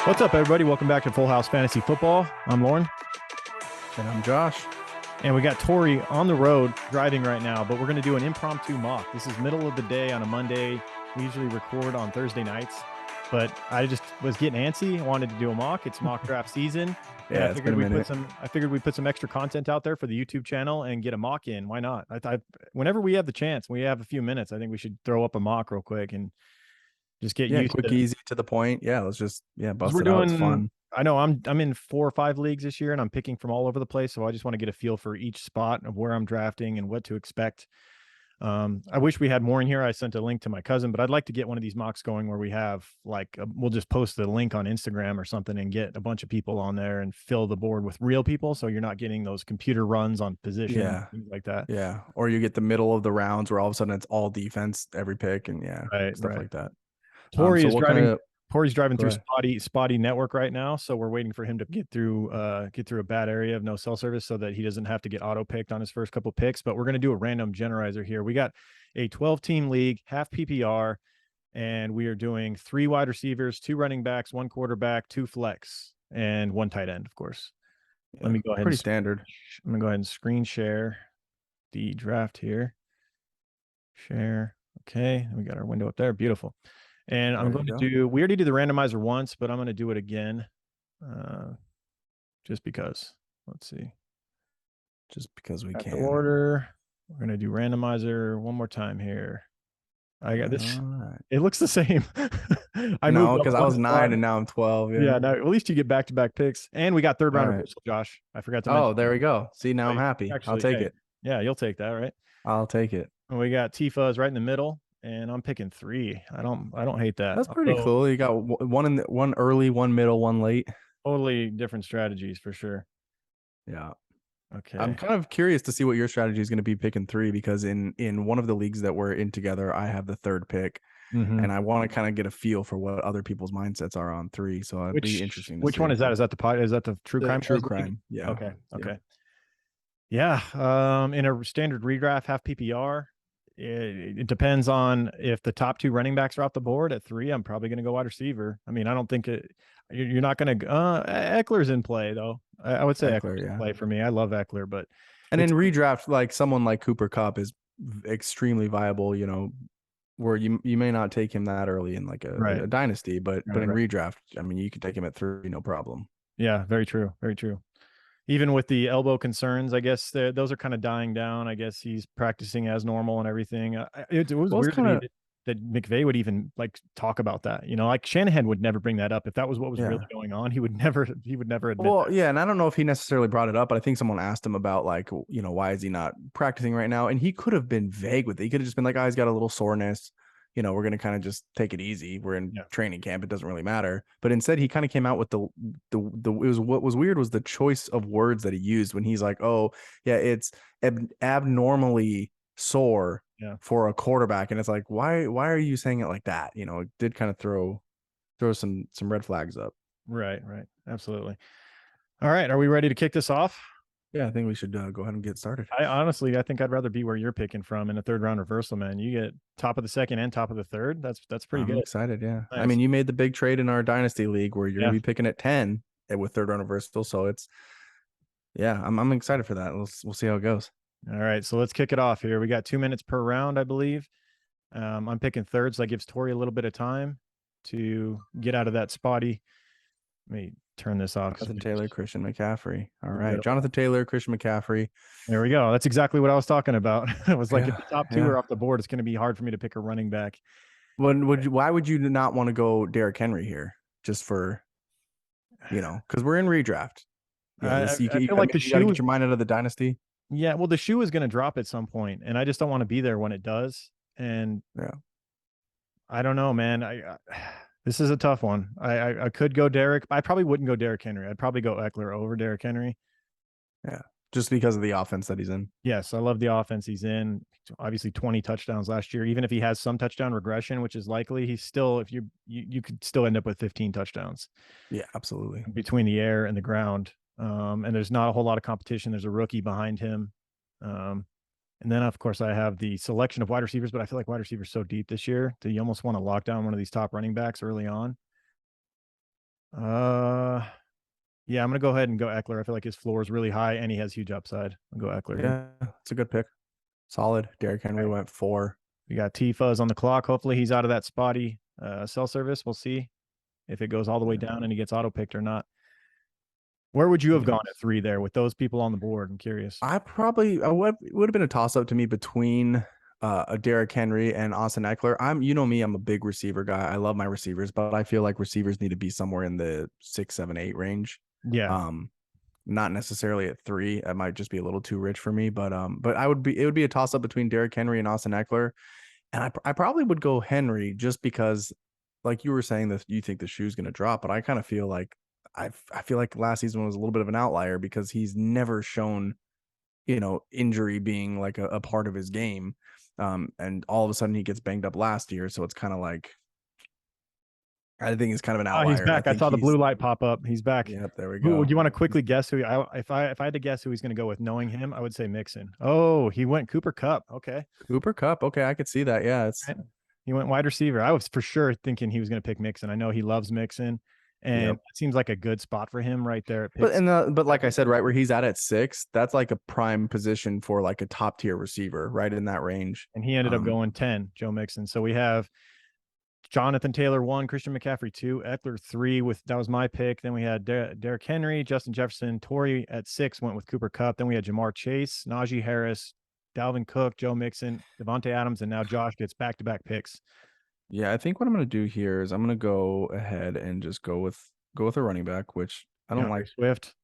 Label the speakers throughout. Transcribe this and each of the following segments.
Speaker 1: What's up, everybody? Welcome back to Full House Fantasy Football. I'm Lauren.
Speaker 2: And I'm Josh.
Speaker 1: And we got Tori on the road driving right now, but we're going to do an impromptu mock. This is middle of the day on a Monday. We usually record on Thursday nights, but I just was getting antsy. I wanted to do a mock. It's mock draft season.
Speaker 2: Yeah,
Speaker 1: I figured we put some extra content out there for the YouTube channel and get a mock in. Why not? I thought whenever we have the chance, we have a few minutes, I think we should throw up a mock real quick and just get used
Speaker 2: quick,
Speaker 1: to
Speaker 2: easy, to the point. Yeah, let's just bust
Speaker 1: we're
Speaker 2: it out. It's
Speaker 1: doing
Speaker 2: fun.
Speaker 1: I know I'm in 4 or 5 leagues this year and I'm picking from all over the place. So I just want to get a feel for each spot of where I'm drafting and what to expect. I wish we had more in here. I sent a link to my cousin, but I'd like to get one of these mocks going where we have we'll just post the link on Instagram or something and get a bunch of people on there and fill the board with real people. So you're not getting those computer runs on position, things like that.
Speaker 2: Yeah. Or you get the middle of the rounds where all of a sudden it's all defense every pick and stuff like that.
Speaker 1: Tori's driving through
Speaker 2: ahead.
Speaker 1: spotty network right now, so we're waiting for him to get through a bad area of no cell service so that he doesn't have to get auto picked on his first couple picks. But we're going to do a random generizer here. We got a 12-team league, half PPR, and we are doing 3 wide receivers, 2 running backs, 1 quarterback, 2 flex, and 1 tight end, of course. Let me go ahead.
Speaker 2: Pretty standard.
Speaker 1: I'm going to go ahead and screen share the draft here. Share. Okay, we got our window up there. Beautiful. And I'm going to do, we already did the randomizer once, but I'm going to do it again. Just because. Let's see.
Speaker 2: Just because we
Speaker 1: can.
Speaker 2: The
Speaker 1: order. We're going to do randomizer one more time here. I got this. Right. It looks the same.
Speaker 2: I know because I was 9 and now I'm 12.
Speaker 1: Yeah. Now at least you get back-to-back picks. And we got third round reversal, Josh. I forgot to mention.
Speaker 2: Oh, there we go. See, now I'm happy. I'll take it.
Speaker 1: Yeah, you'll take that, right?
Speaker 2: I'll take it.
Speaker 1: And we got T-Fuzz right in the middle. And I'm picking 3. I don't hate that.
Speaker 2: That's pretty cool. You got one early, one middle, one late.
Speaker 1: Totally different strategies for sure.
Speaker 2: Yeah.
Speaker 1: Okay.
Speaker 2: I'm kind of curious to see what your strategy is going to be picking 3 because in one of the leagues that we're in together, I have the 3rd pick, and I want to kind of get a feel for what other people's mindsets are on 3. So it'd be interesting.
Speaker 1: Which one is that? Is that the true crime?
Speaker 2: True crime. Yeah.
Speaker 1: Okay. Yeah. In a standard redraft, half PPR. It depends on if the top 2 running backs are off the board. At 3, I'm probably going to go wide receiver. I mean, I don't think you're not going to Eckler's in play though. I would say Eckler's in play for me. I love Eckler, but
Speaker 2: in redraft, like someone like Cooper Kupp is extremely viable, where you may not take him that early in like a dynasty, but in redraft, I mean, you could take him at 3, no problem.
Speaker 1: Yeah, very true. Very true. Even with the elbow concerns, I guess those are kind of dying down. I guess he's practicing as normal and everything. It was weird that McVay would even like talk about that. Like Shanahan would never bring that up. If that was what was really going on, he would never admit that.
Speaker 2: Yeah, and I don't know if he necessarily brought it up, but I think someone asked him about like, why is he not practicing right now? And he could have been vague with it. He could have just been like, he's got a little soreness. We're going to kind of just take it easy. We're in training camp. It doesn't really matter. But instead, he kind of came out with what was weird was the choice of words that he used when he's like, oh, yeah, it's abnormally sore for a quarterback. And it's like, why are you saying it like that? It did kind of throw some red flags up.
Speaker 1: Right. Absolutely. All right. Are we ready to kick this off?
Speaker 2: Yeah, I think we should go ahead and get started.
Speaker 1: I think I'd rather be where you're picking from in a 3rd round reversal, man. You get top of the 2nd and top of the 3rd. That's pretty good.
Speaker 2: I'm excited. Yeah.
Speaker 1: Nice.
Speaker 2: I mean, you made the big trade in our dynasty league where you're going to be picking at 10 with 3rd round reversal. So I'm excited for that. We'll see how it goes.
Speaker 1: All right. So let's kick it off here. We got 2 minutes per round, I believe. I'm picking 3rd. So that gives Tori a little bit of time to get out of that spotty. Let me turn this off.
Speaker 2: Jonathan Taylor, Christian McCaffrey. All right. Jonathan Taylor, Christian McCaffrey.
Speaker 1: There we go. That's exactly what I was talking about. It was like if the top 2 are off the board, it's going to be hard for me to pick a running back.
Speaker 2: Why would you not want to go Derrick Henry here? Just for, because we're in redraft.
Speaker 1: I feel like the shoe,
Speaker 2: you gotta get your mind out of the dynasty.
Speaker 1: Yeah. Well, the shoe is going to drop at some point, and I just don't want to be there when it does. And I don't know, man. This is a tough one. I could go Derrick. I probably wouldn't go Derrick Henry. I'd probably go Eckler over Derrick Henry.
Speaker 2: Yeah, just because of the offense that he's in.
Speaker 1: Yes, I love the offense he's in. Obviously, 20 touchdowns last year. Even if he has some touchdown regression, which is likely, he's still you could still end up with 15 touchdowns.
Speaker 2: Yeah, absolutely.
Speaker 1: Between the air and the ground, and there's not a whole lot of competition. There's a rookie behind him. And then, of course, I have the selection of wide receivers, but I feel like wide receivers so deep this year that you almost want to lock down one of these top running backs early on. Yeah, I'm gonna go ahead and go Eckler. I feel like his floor is really high and he has huge upside. I'll go Eckler here.
Speaker 2: Yeah, it's a good pick. Solid. Derrick Henry went 4.
Speaker 1: We got T-Fuzz on the clock. Hopefully he's out of that spotty cell service. We'll see if it goes all the way down and he gets auto picked or not. Where would you have gone at 3 there with those people on the board? I'm curious.
Speaker 2: I would have been a toss up to me between a Derrick Henry and Austin Eckler. You know me, I'm a big receiver guy. I love my receivers, but I feel like receivers need to be somewhere in the 6, 7, 8 range.
Speaker 1: Yeah.
Speaker 2: Not necessarily at 3. That might just be a little too rich for me. But it would be a toss up between Derrick Henry and Austin Eckler. And I probably would go Henry just because, like you were saying, that you think the shoe's going to drop, but I kind of feel like I feel like last season was a little bit of an outlier because he's never shown, injury being like a part of his game. And all of a sudden he gets banged up last year. So it's kind of like, I think he's kind of an outlier.
Speaker 1: He's back. I saw the blue light pop up. He's back.
Speaker 2: Yep, there we go.
Speaker 1: Would you want to quickly guess who? If I had to guess who he's going to go with, knowing him, I would say Mixon. Oh, he went Cooper Kupp. Okay,
Speaker 2: Cooper Kupp. Okay, I could see that. Yeah,
Speaker 1: he went wide receiver. I was for sure thinking he was going to pick Mixon. I know he loves Mixon, and it seems like a good spot for him right there.
Speaker 2: But like I said, right where he's at 6, that's like a prime position for like a top tier receiver, right in that range.
Speaker 1: And he ended up going 10, Joe Mixon. So we have Jonathan Taylor 1, Christian McCaffrey 2, Eckler 3. That was my pick. Then we had Derrick Henry, Justin Jefferson, Torrey at 6 went with Cooper Kupp. Then we had Jamar Chase, Najee Harris, Dalvin Cook, Joe Mixon, Devontae Adams, and now Josh gets back-to-back picks.
Speaker 2: Yeah, I think what I'm going to do here is I'm going to go ahead and just go with a running back, which I don't like.
Speaker 1: Swift.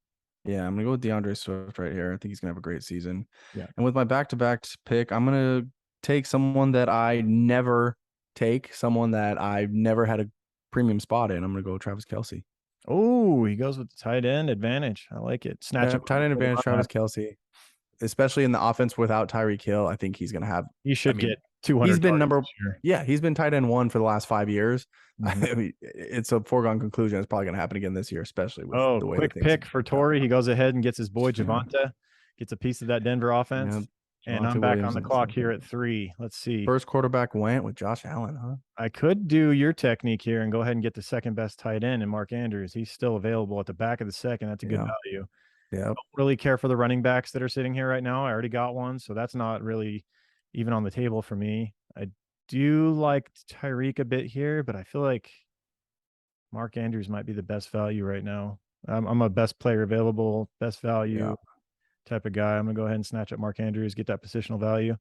Speaker 2: Yeah, I'm going to go with DeAndre Swift right here. I think he's going to have a great season.
Speaker 1: Yeah.
Speaker 2: And with my back-to-back pick, I'm going to take someone that I never take, someone that I've never had a premium spot in. I'm going to go Travis Kelce.
Speaker 1: Oh, he goes with the tight end advantage. I like it.
Speaker 2: Tight end advantage, Travis Kelce. Especially in the offense without Tyreek Hill, I think he's going to have.
Speaker 1: He should get 200.
Speaker 2: He's been he's been tight end 1 for the last 5 years. Mm-hmm. I mean, it's a foregone conclusion. It's probably going to happen again this year, especially with the way
Speaker 1: quick pick for Torrey. He goes ahead and gets his boy Javonte, gets a piece of that Denver offense. Yeah. And I'm back on the clock here at 3. Let's see.
Speaker 2: First quarterback went with Josh Allen, huh?
Speaker 1: I could do your technique here and go ahead and get the second best tight end in Mark Andrews. He's still available at the back of the second. That's a good value.
Speaker 2: Yeah.
Speaker 1: Don't really care for the running backs that are sitting here right now. I already got one, so that's not really even on the table for me. I do like Tyreek a bit here, but I feel like Mark Andrews might be the best value right now. I'm a best player available, best value type of guy. I'm going to go ahead and snatch up Mark Andrews, get that positional value.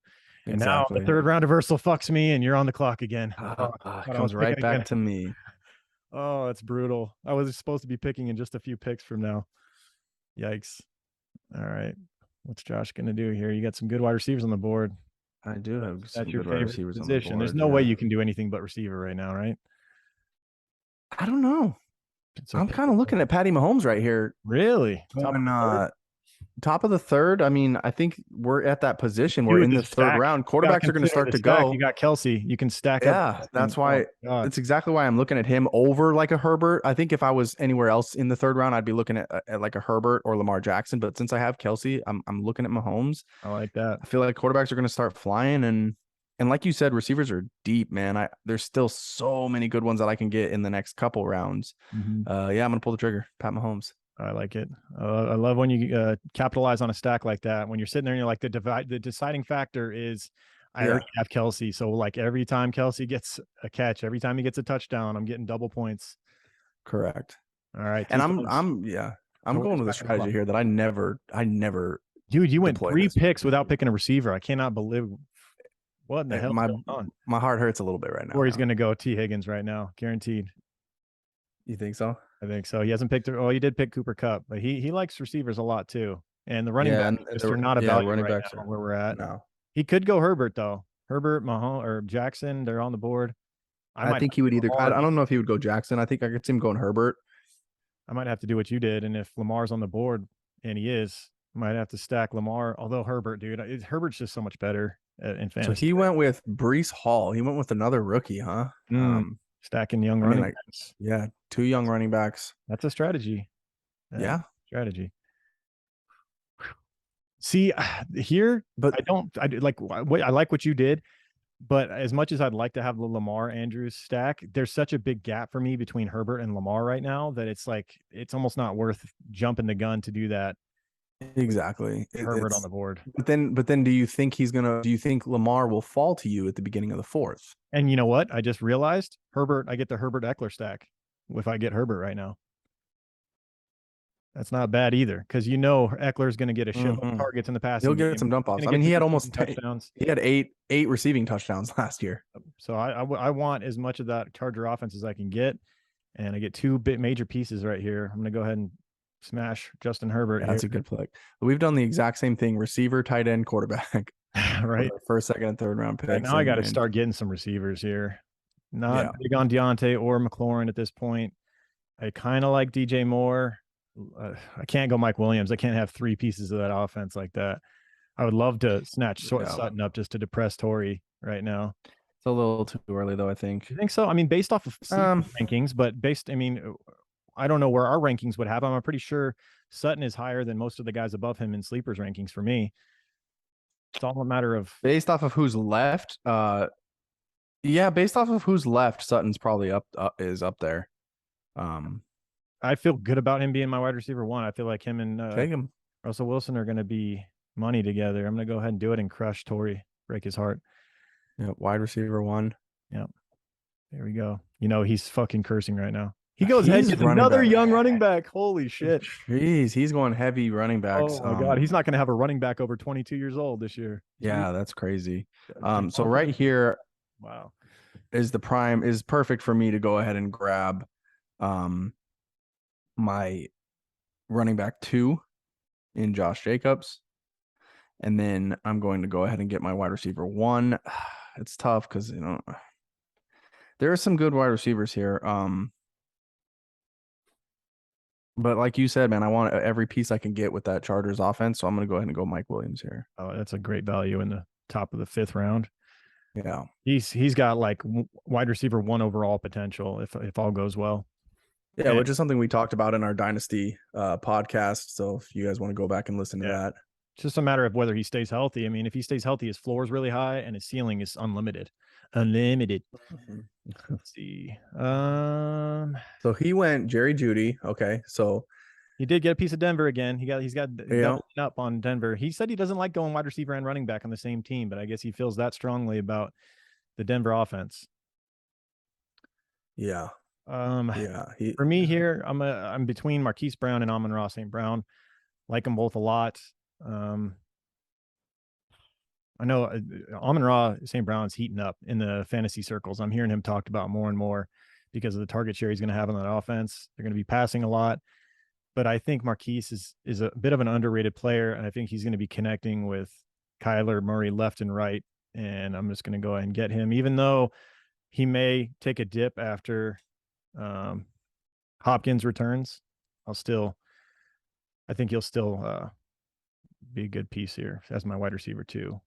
Speaker 1: And now the third round reversal fucks me, and you're on the clock again.
Speaker 2: Comes right back to me.
Speaker 1: Oh, it's brutal. I was supposed to be picking in just a few picks from now. Yikes. All right. What's Josh going to do here? You got some good wide receivers on the board.
Speaker 2: I do have some
Speaker 1: good
Speaker 2: wide receivers
Speaker 1: position. On the board. There's no way you can do anything but receiver right now, right?
Speaker 2: I don't know. I'm kind of looking at Patty Mahomes right here.
Speaker 1: Really?
Speaker 2: Top of the third. I mean, I think we're at that position. We're in the third round. Quarterbacks are going to start to go.
Speaker 1: You got Kelsey. You can stack up.
Speaker 2: Yeah, that's why. That's exactly why I'm looking at him over like a Herbert. I think if I was anywhere else in the third round, I'd be looking at like a Herbert or Lamar Jackson. But since I have Kelsey, I'm looking at Mahomes.
Speaker 1: I like that.
Speaker 2: I feel like quarterbacks are going to start flying, and like you said, receivers are deep, man. There's still so many good ones that I can get in the next couple rounds.
Speaker 1: Mm-hmm.
Speaker 2: Yeah, I'm going to pull the trigger. Pat Mahomes.
Speaker 1: I like it. I love when you capitalize on a stack like that. When you're sitting there and you're like, the deciding factor is I already have Kelsey. So like every time Kelsey gets a catch, every time he gets a touchdown, I'm getting double points.
Speaker 2: Correct.
Speaker 1: All right.
Speaker 2: And I'm going with a strategy here that I never.
Speaker 1: Dude, you went 3 picks without picking a receiver. I cannot believe what in the hell is going on.
Speaker 2: My heart hurts a little bit right now.
Speaker 1: Or he's going to go T. Higgins right now, guaranteed.
Speaker 2: You think so?
Speaker 1: I think so. He hasn't picked. Oh, he did pick Cooper Kupp, but he likes receivers a lot too. And the running backs are not a value running backs now where we're at.
Speaker 2: No,
Speaker 1: he could go Herbert though. Herbert, Mahomes, or Jackson. They're on the board.
Speaker 2: I think he would either. I don't know if he would go Jackson. I think I could see him going Herbert.
Speaker 1: I might have to do what you did, and if Lamar's on the board, and he is, I might have to stack Lamar. Although Herbert, dude, Herbert's just so much better in fantasy.
Speaker 2: So he went with Breece Hall. He went with another rookie, huh?
Speaker 1: Stacking young running backs.
Speaker 2: Yeah, 2 young running backs.
Speaker 1: That's a strategy.
Speaker 2: Strategy.
Speaker 1: See here, but I like what you did. But as much as I'd like to have the Lamar Andrews stack, there's such a big gap for me between Herbert and Lamar right now that it's like it's almost not worth jumping the gun to do that.
Speaker 2: Exactly.
Speaker 1: Herbert on
Speaker 2: It's
Speaker 1: the board.
Speaker 2: but then do you think Lamar will fall to you at the beginning of the fourth?
Speaker 1: And you know what? I just realized Herbert, I get the Herbert Eckler stack if I get Herbert right now. That's not bad either, because Eckler's going to get a shitload of
Speaker 2: Mhm.
Speaker 1: targets in the
Speaker 2: He'll
Speaker 1: passing
Speaker 2: get
Speaker 1: game.
Speaker 2: some dump
Speaker 1: He's
Speaker 2: offs.
Speaker 1: going
Speaker 2: I
Speaker 1: to
Speaker 2: mean,
Speaker 1: get
Speaker 2: he
Speaker 1: some
Speaker 2: had
Speaker 1: receiving
Speaker 2: almost
Speaker 1: touchdowns.
Speaker 2: he had eight receiving touchdowns last year.
Speaker 1: So I want as much of that Charger offense as I can get, and I get two major pieces right here. I'm going to go ahead and smash Justin Herbert
Speaker 2: Yeah,
Speaker 1: here.
Speaker 2: that's a good pick. We've done the exact same thing: receiver, tight end, quarterback.
Speaker 1: Right.
Speaker 2: First, second, and third round
Speaker 1: Right
Speaker 2: picks.
Speaker 1: now, I got to
Speaker 2: And
Speaker 1: start getting some receivers here. Not
Speaker 2: yeah,
Speaker 1: big on Deontay or McLaurin at this point. I kind of like DJ Moore. I can't go Mike Williams. I can't have three pieces of that offense like that. I would love to snatch
Speaker 2: yeah.
Speaker 1: Sutton up just to depress Torrey right now.
Speaker 2: It's a little too early though, I think.
Speaker 1: You think so? I mean, based off of rankings, but I don't know where our rankings would have him. I'm pretty sure Sutton is higher than most of the guys above him in sleepers rankings for me. It's all a matter of
Speaker 2: based off of who's left. Yeah, based off of who's left, Sutton's probably is up there.
Speaker 1: I feel good about him being my wide receiver one. I feel like him and
Speaker 2: Take him.
Speaker 1: Russell Wilson are going to be money together. I'm going to go ahead and do it and crush Torrey, break his heart.
Speaker 2: Yeah, wide receiver one.
Speaker 1: Yep. There we go. He's fucking cursing right now. He goes ahead and gets
Speaker 2: running
Speaker 1: another
Speaker 2: back.
Speaker 1: young running back. Holy shit.
Speaker 2: Jeez, he's going heavy running backs.
Speaker 1: Oh my God. He's not going to have a running back over 22 years old this year.
Speaker 2: Yeah, that's crazy.
Speaker 1: Jeez.
Speaker 2: So right here
Speaker 1: Wow.
Speaker 2: is perfect for me to go ahead and grab my running back 2 in Josh Jacobs. And then I'm going to go ahead and get my wide receiver 1. It's tough because there are some good wide receivers here. But like you said, man, I want every piece I can get with that Chargers offense. So I'm going to go ahead and go Mike Williams here.
Speaker 1: Oh, that's a great value in the top of the 5th round.
Speaker 2: Yeah.
Speaker 1: He's got like wide receiver 1 overall potential if all goes well.
Speaker 2: Yeah, which is something we talked about in our Dynasty podcast. So if you guys want to go back and listen to that.
Speaker 1: It's just a matter of whether he stays healthy. I mean, if he stays healthy, his floor is really high and his ceiling is unlimited.
Speaker 2: Mm-hmm.
Speaker 1: Let's see.
Speaker 2: So he went Jerry Jeudy. Okay, so
Speaker 1: he did get a piece of Denver again. He's got doubling up on Denver. He said he doesn't like going wide receiver and running back on the same team, but I guess he feels that strongly about the Denver offense.
Speaker 2: Yeah.
Speaker 1: For me here, I'm between Marquise Brown and Amon-Ra St. Brown. Like them both a lot. I know Amon-Ra St. Brown's heating up in the fantasy circles. I'm hearing him talked about more and more because of the target share he's going to have on that offense. They're going to be passing a lot, but I think Marquise is a bit of an underrated player, and I think he's going to be connecting with Kyler Murray left and right. And I'm just going to go ahead and get him, even though he may take a dip after Hopkins returns. I think he'll still be a good piece here as my wide receiver too.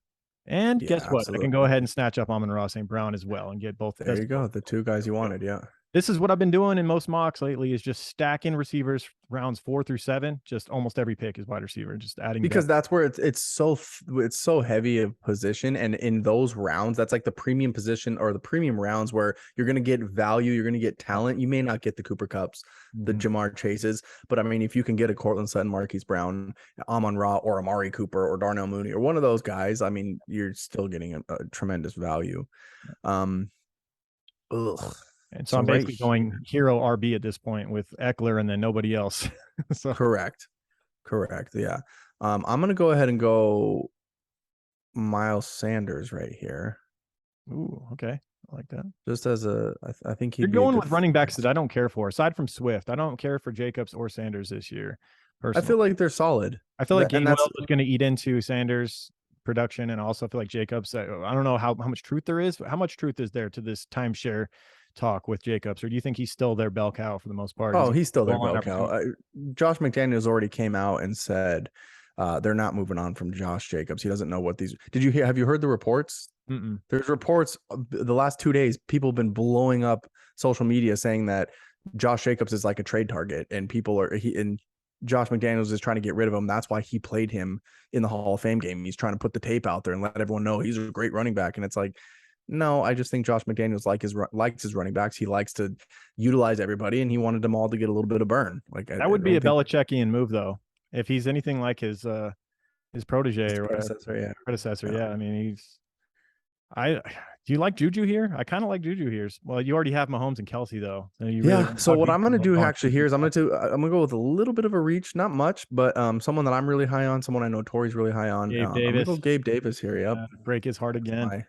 Speaker 1: And guess what? Absolutely. I can go ahead and snatch up Amon-Ra St. Brown as well and get both.
Speaker 2: There you go. The 2 guys you wanted. Yeah.
Speaker 1: This is what I've been doing in most mocks lately, is just stacking receivers rounds 4 through 7. Just almost every pick is wide receiver, just adding,
Speaker 2: because that's where it's so heavy of position. And in those rounds, that's like the premium position or the premium rounds where you're going to get value. You're going to get talent. You may not get the Cooper Kupps, the Jamar Chases, but I mean, if you can get a Cortland Sutton, Marquise Brown, Amon-Ra, or Amari Cooper or Darnell Mooney or one of those guys, I mean, you're still getting a tremendous value.
Speaker 1: And so I'm basically going hero RB at this point with Eckler and then nobody else. So
Speaker 2: correct. Yeah. I'm going to go ahead and go Miles Sanders right here.
Speaker 1: Ooh, okay. I like that.
Speaker 2: Just as I think
Speaker 1: you're going with running backs that I don't care for. Aside from Swift, I don't care for Jacobs or Sanders this year. Personally.
Speaker 2: I feel like they're solid.
Speaker 1: I feel like Gainwell is going to eat into Sanders' production, and also I feel like Jacobs. I don't know how much truth there is. How much truth is there to this timeshare talk with Jacobs, or do you think he's still their bell cow for the most part?
Speaker 2: Oh, he's still their bell cow. Josh McDaniels already came out and said they're not moving on from Josh Jacobs. He doesn't know what these. Have you heard the reports?
Speaker 1: Mm-mm.
Speaker 2: There's reports the last 2 days. People have been blowing up social media saying that Josh Jacobs is like a trade target, and Josh McDaniels is trying to get rid of him. That's why he played him in the Hall of Fame game. He's trying to put the tape out there and let everyone know he's a great running back. And it's like, No, I just think Josh McDaniels likes his running backs. He likes to utilize everybody, and he wanted them all to get a little bit of burn. Like I
Speaker 1: That would be
Speaker 2: don't
Speaker 1: a
Speaker 2: think
Speaker 1: Belichickian move, though. If he's anything like his protege
Speaker 2: his
Speaker 1: or whatever
Speaker 2: predecessor, yeah.
Speaker 1: predecessor,
Speaker 2: Yeah.
Speaker 1: yeah. I mean, I do you like Juju here? I kind of like Juju here. Well, you already have Mahomes and Kelsey though, so you really
Speaker 2: Yeah.
Speaker 1: want to
Speaker 2: So
Speaker 1: talk
Speaker 2: what I'm gonna do
Speaker 1: dog
Speaker 2: actually
Speaker 1: food.
Speaker 2: here is I'm gonna go with a little bit of a reach, not much, but someone that I'm really high on, someone I know Tori's really high on.
Speaker 1: Gabe
Speaker 2: I'm gonna go
Speaker 1: Davis.
Speaker 2: Gabe Davis here. Yep.
Speaker 1: Break his heart again.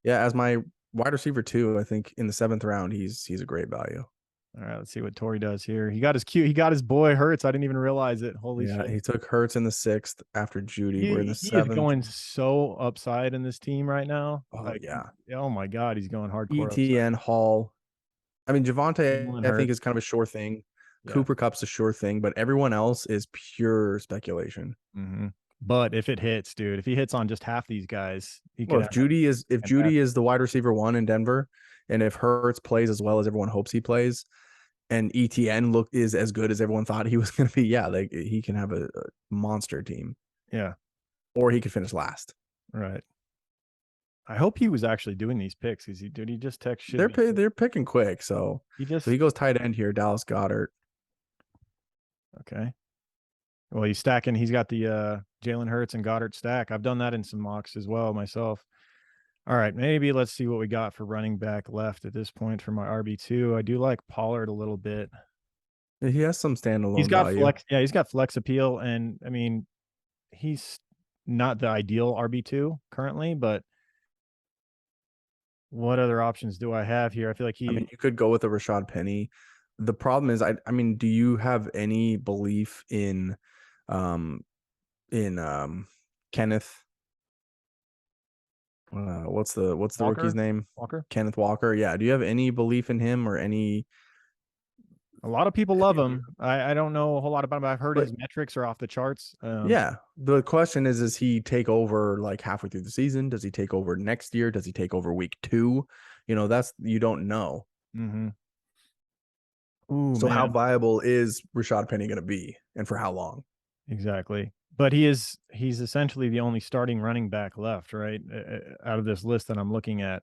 Speaker 2: As my wide receiver too. I think in the 7th round, he's a great value.
Speaker 1: All right, let's see what Tori does here. He got his boy Hurts. I didn't even realize it. Holy
Speaker 2: Yeah,
Speaker 1: shit.
Speaker 2: he took Hurts in the 6th after Judy. We're in the
Speaker 1: He is
Speaker 2: 7th.
Speaker 1: going so upside in this team right now.
Speaker 2: Oh
Speaker 1: Like,
Speaker 2: yeah.
Speaker 1: oh my God, he's going hardcore upside.
Speaker 2: ETN Hall. I mean, Javonte,
Speaker 1: Jalen
Speaker 2: I think
Speaker 1: Hurts.
Speaker 2: is kind of a sure thing.
Speaker 1: Yeah.
Speaker 2: Cooper Cup's a sure thing, but everyone else is pure speculation.
Speaker 1: Mm-hmm. But if it hits, dude, if he hits on just half these guys, he
Speaker 2: Well,
Speaker 1: could have
Speaker 2: if Judy is the wide receiver 1 in Denver, and if Hurts plays as well as everyone hopes he plays, and ETN is as good as everyone thought he was going to be, yeah, like he can have a monster team.
Speaker 1: Yeah.
Speaker 2: Or he could finish last.
Speaker 1: Right. I hope he was actually doing these picks. He just text?
Speaker 2: They're picking quick, so he goes tight end here, Dallas Goedert.
Speaker 1: Okay. Well, he's stacking. He's got the Jalen Hurts and Goddard stack. I've done that in some mocks as well myself. All right, maybe let's see what we got for running back left at this point for my RB2. I do like Pollard a little bit.
Speaker 2: He has some standalone
Speaker 1: He's got
Speaker 2: value.
Speaker 1: flex. Yeah, he's got flex appeal, and I mean, he's not the ideal RB2 currently, but what other options do I have here? I feel like
Speaker 2: I mean, you could go with a Rashad Penny. The problem is, I mean, do you have any belief in Kenneth? What's the rookie's name?
Speaker 1: Walker.
Speaker 2: Kenneth Walker. Yeah. Do you have any belief in him or any?
Speaker 1: A lot of people love him. I don't know a whole lot about him, but I've heard his metrics are off the charts.
Speaker 2: Yeah. The question is, does he take over like halfway through the season? Does he take over next year? Does he take over week 2? You don't know.
Speaker 1: Mm-hmm. Ooh,
Speaker 2: so
Speaker 1: man.
Speaker 2: how viable is Rashad Penny going to be, and for how long?
Speaker 1: Exactly. But he's essentially the only starting running back left, right? Out of this list that I'm looking at.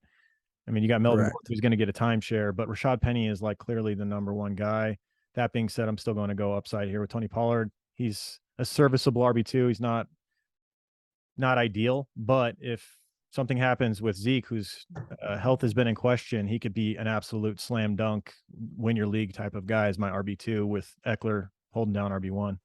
Speaker 1: I mean, you got Melvin Gordon, who's going to get a timeshare, but Rashad Penny is like clearly the number one guy. That being said, I'm still going to go upside here with Tony Pollard. He's a serviceable RB2. He's not ideal, but if something happens with Zeke, whose health has been in question, he could be an absolute slam dunk, win your league type of guy as my RB2 with Eckler holding down RB1.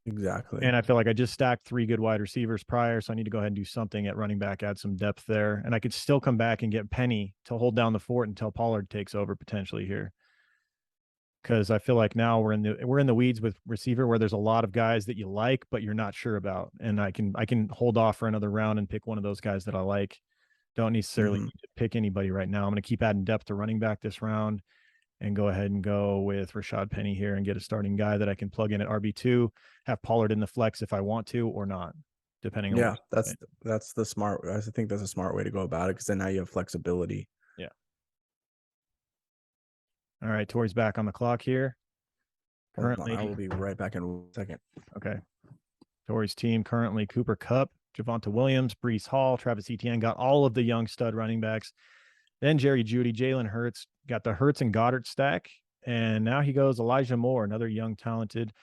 Speaker 2: Exactly.
Speaker 1: And I feel like I just stacked 3 good wide receivers prior, so I need to go ahead and do something at running back, add some depth there. And I could still come back and get Penny to hold down the fort until Pollard takes over potentially here. Because I feel like now we're in the weeds with receiver where there's a lot of guys that you like, but you're not sure about. And I can hold off for another round and pick one of those guys that I like. Don't necessarily need to pick anybody right now. I'm going to keep adding depth to running back this round and go ahead and go with Rashad Penny here and get a starting guy that I can plug in at RB2, have Pollard in the flex if I want to or not, depending on.
Speaker 2: Yeah, that's the smart. I think that's a smart way to go about it, because then now you have flexibility.
Speaker 1: Yeah. All right, Tori's back on the clock here. Currently,
Speaker 2: I will be right back in a second.
Speaker 1: Okay. Tori's team currently Cooper Kupp, Javonte Williams, Breece Hall, Travis Etienne, got all of the young stud running backs. Then Jerry Jeudy, Jalen Hurts, got the Hurts and Goddard stack. And now he goes Elijah Moore, another young, talented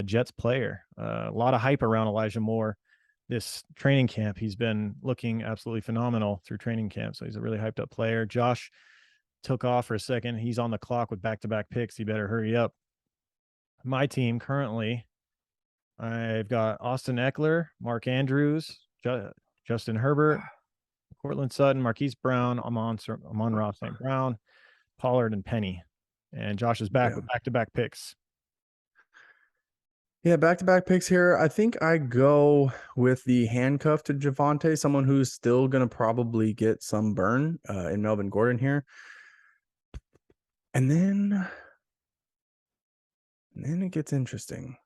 Speaker 1: Jets player. A lot of hype around Elijah Moore this training camp. He's been looking absolutely phenomenal through training camp. So he's a really hyped up player. Josh took off for a second. He's on the clock with back-to-back picks. He better hurry up. My team currently, I've got Austin Eckler, Mark Andrews, Justin Herbert, Cortland Sutton, Marquise Brown, Amon-Ra St. Brown, Pollard, and Penny. And Josh is back with back-to-back picks.
Speaker 2: Yeah, back-to-back picks here. I think I go with the handcuff to Javonte, someone who's still going to probably get some burn in Melvin Gordon here. And then it gets interesting.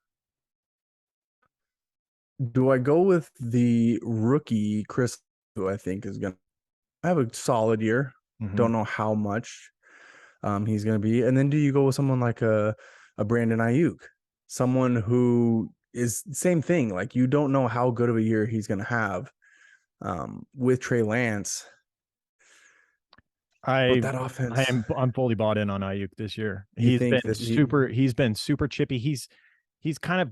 Speaker 2: Do I go with the rookie Chris, who I think is going to have a solid year? Don't know how much he's going to be. And then do you go with someone like a Brandon Ayuk, someone who is same thing? Like, you don't know how good of a year he's going to have with Trey Lance. But
Speaker 1: I
Speaker 2: that offense,
Speaker 1: I'm fully bought in on Ayuk this year.
Speaker 2: you think this
Speaker 1: He's been super chippy. He's got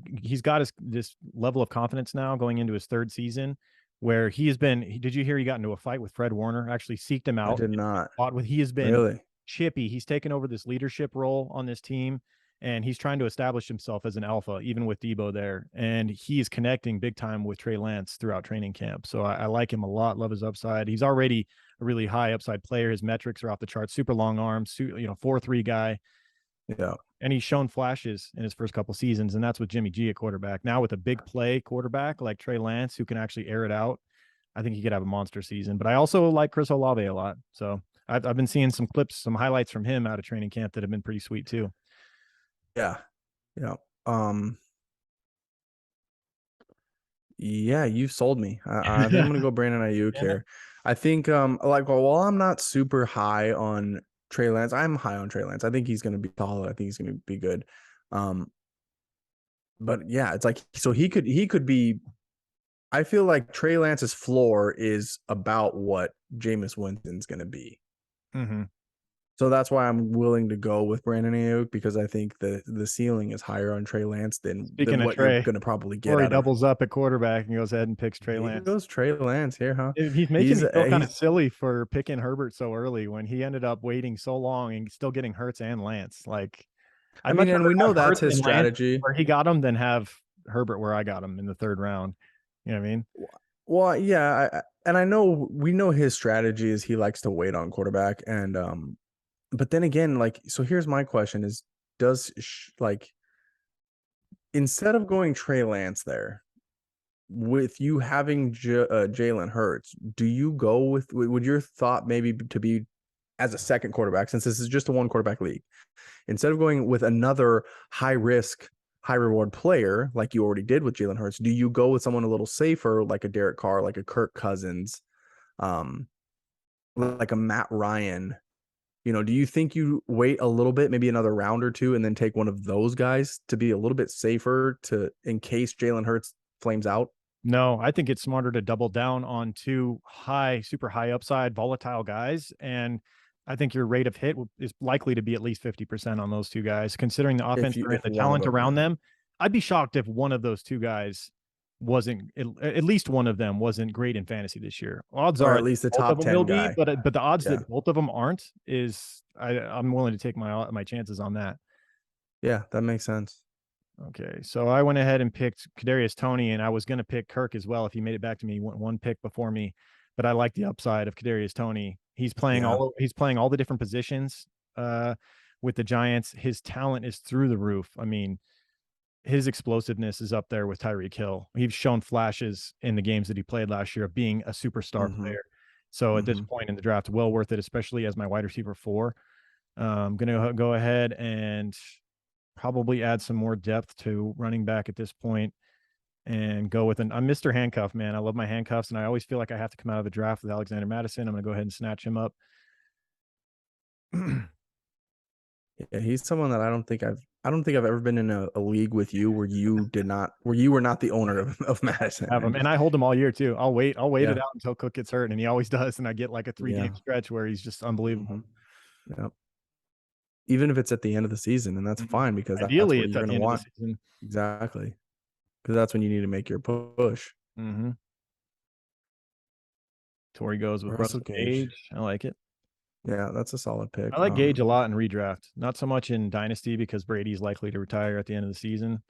Speaker 1: this level of confidence now going into his third season where he has been. Did you hear he got into a fight with Fred Warner? Actually seeked him
Speaker 2: I
Speaker 1: out
Speaker 2: did
Speaker 1: and
Speaker 2: not
Speaker 1: fought with. He has been
Speaker 2: really.
Speaker 1: chippy. He's taken over this leadership role on this team, and he's trying to establish himself as an alpha, even with Debo there. And he is connecting big time with Trey Lance throughout training camp. So I like him a lot. Love his upside. He's already a really high upside player. His metrics are off the charts. Super long arms. 4.3 guy.
Speaker 2: Yeah.
Speaker 1: And he's shown flashes in his first couple seasons, and that's with Jimmy G at quarterback. Now with a big play quarterback like Trey Lance, who can actually air it out, I think he could have a monster season. But I also like Chris Olave a lot. So I've been seeing some clips, some highlights from him out of training camp that have been pretty sweet too.
Speaker 2: Yeah. Yeah. Yeah, you've sold me. I think I'm gonna go Brandon Ayuk here. I think while I'm not super high on Trey Lance, I'm high on Trey Lance. I think he's gonna be solid. I think he's gonna be good. But yeah, it's like so he could be. I feel like Trey Lance's floor is about what Jameis Winston's gonna be.
Speaker 1: Mm-hmm.
Speaker 2: So that's why I'm willing to go with Brandon Ayuk because I think the ceiling is higher on Trey Lance than
Speaker 1: Speaking of
Speaker 2: what you're
Speaker 1: Trey,
Speaker 2: gonna probably get
Speaker 1: or he
Speaker 2: out of.
Speaker 1: doubles up at quarterback and goes ahead and picks Trey
Speaker 2: He
Speaker 1: Lance.
Speaker 2: goes Trey Lance here, huh?
Speaker 1: He's making me feel kind of
Speaker 2: He's
Speaker 1: silly for picking Herbert so early when he ended up waiting so long and still getting Hurts and Lance. Like,
Speaker 2: I
Speaker 1: I'd
Speaker 2: mean,
Speaker 1: much
Speaker 2: and
Speaker 1: rather
Speaker 2: we know
Speaker 1: have
Speaker 2: that's
Speaker 1: Hurts
Speaker 2: his
Speaker 1: and Lance
Speaker 2: strategy.
Speaker 1: where he got him than have Herbert where I got him in the third round. You know what I mean?
Speaker 2: Well, yeah, and I know we know his strategy is he likes to wait on quarterback, and but then again, like, so here's my question: is does like instead of going Trey Lance there with you having Jalen Hurts, do you go with would your thought maybe to be as a second quarterback since this is just a one quarterback league? Instead of going with another high risk, high reward player like you already did with Jalen Hurts, do you go with someone a little safer like a Derek Carr, like a Kirk Cousins, like a Matt Ryan? Do you think you wait a little bit, maybe another round or two, and then take one of those guys to be a little bit safer in case Jalen Hurts flames out?
Speaker 1: No, I think it's smarter to double down on two super high upside, volatile guys. And I think your rate of hit is likely to be at least 50% on those two guys, considering the offense and
Speaker 2: If
Speaker 1: the
Speaker 2: one of
Speaker 1: talent
Speaker 2: them,
Speaker 1: around
Speaker 2: yeah.
Speaker 1: them. I'd be shocked if one of those two guys wasn't, at least one of them wasn't great in fantasy this year. Odds
Speaker 2: Or
Speaker 1: are
Speaker 2: at least the
Speaker 1: both of
Speaker 2: top
Speaker 1: them will
Speaker 2: 10
Speaker 1: be,
Speaker 2: guy.
Speaker 1: but the odds
Speaker 2: Yeah.
Speaker 1: that both of them aren't I'm willing to take my chances on that.
Speaker 2: Yeah, that makes sense.
Speaker 1: Okay, so I went ahead and picked Kadarius Toney, and I was going to pick Kirk as well if he made it back to me. He went one pick before me, but I like the upside of Kadarius Toney. He's playing all the different positions with the Giants. His talent is through the roof. I mean, his explosiveness is up there with Tyreek Hill. He's shown flashes in the games that he played last year of being a superstar player. So at this point in the draft, well worth it, especially as my wide receiver 4. I'm going to go ahead and probably add some more depth to running back at this point and go with I'm Mr. Handcuff, man. I love my handcuffs, and I always feel like I have to come out of the draft with Alexander Madison. I'm going to go ahead and snatch him up.
Speaker 2: Yeah, he's someone that I don't think I've ever been in a league with you where you were not the owner of Madison.
Speaker 1: Have him, and I hold him all year too. I'll wait
Speaker 2: Yeah.
Speaker 1: it out until Cook gets hurt, and he always does, and I get like a 3-game stretch where he's just unbelievable.
Speaker 2: Yeah. Even if it's at the end of the season, and that's fine because that's
Speaker 1: Ideally
Speaker 2: where
Speaker 1: it's
Speaker 2: you're
Speaker 1: at the
Speaker 2: going to
Speaker 1: end of the
Speaker 2: want.
Speaker 1: season.
Speaker 2: Exactly. Because that's when you need to make your push.
Speaker 1: Torrey goes with Russell Gage. I like it.
Speaker 2: Yeah, that's a solid pick.
Speaker 1: I like Gage a lot in redraft. Not so much in Dynasty because Brady's likely to retire at the end of the season.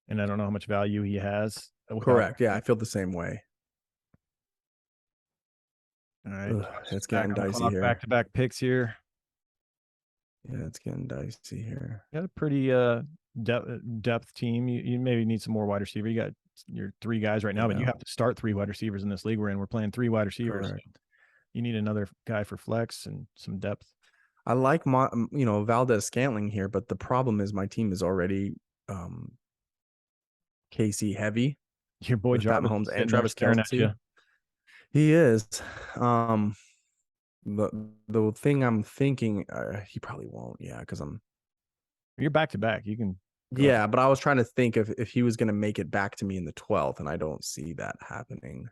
Speaker 1: And I don't know how much value he has.
Speaker 2: Correct. Yeah, I feel the same way.
Speaker 1: All right.
Speaker 2: It's getting dicey here.
Speaker 1: Back-to-back picks here.
Speaker 2: Yeah, it's getting dicey here.
Speaker 1: You got a pretty depth team. You maybe need some more wide receiver. You got your 3 guys right now, but you have to start 3 wide receivers in this league we're in. We're playing 3 wide receivers.
Speaker 2: Correct.
Speaker 1: You need another guy for flex and some depth.
Speaker 2: I like Valdez Scantling here, but the problem is my team is already KC heavy.
Speaker 1: Your boy
Speaker 2: Pat
Speaker 1: Jarvis
Speaker 2: Mahomes and Travis
Speaker 1: at you.
Speaker 2: Kelce. He is. The thing I'm thinking, he probably won't. Yeah, because
Speaker 1: you're back to back. You can.
Speaker 2: Yeah, but I was trying to think if he was going to make it back to me in the 12th, and I don't see that happening.